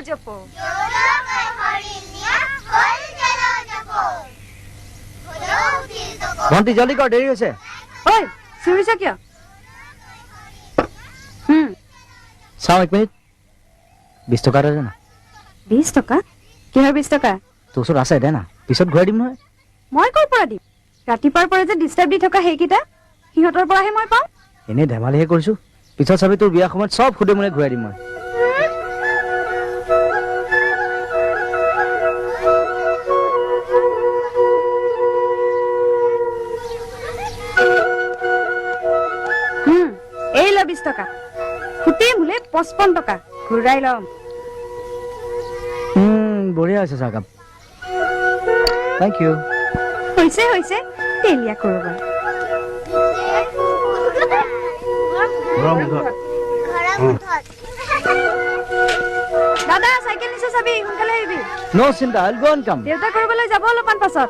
জপ ভন্টি জলদি কৰ, দেৰি হয়েছে। ঐ চিঞৰিছ কিয়? চাও 1 মিনিট। 20 টকা দে না। 20 টকা? কিহৰ 20 টকা? তোৰ ওচৰত আছে দে না, পিছত ঘূৰাই দিম নহয়। মই ক'ৰ পৰা দিম? ৰাতিপুৱাৰ পৰা যে ডিষ্টাৰ্ব দি থকা সেইকেইটা সিহঁতৰ পৰাহে মই পাওঁ। এনেই ধেমালিহে কৰিছো, পিছত চাবি তোৰ বিয়া সময়ত চব সুদে মুনে ঘূৰাই দিম মই। এই ল 20 টকা, সুতে মোলে 55 টকা ঘূৰাই ল'ম। বঢ়িয়া আছে চাহকাপ। Thank you. হৈছে তেলিয়া কৰবা। দাদা চাইকেল নিছে চাবি, সোনকালে আহিবি। নো চিন্তা, আইল গো এণ্ড কাম। দেউতা কৰিবলৈ যাব অলপমান পাছত।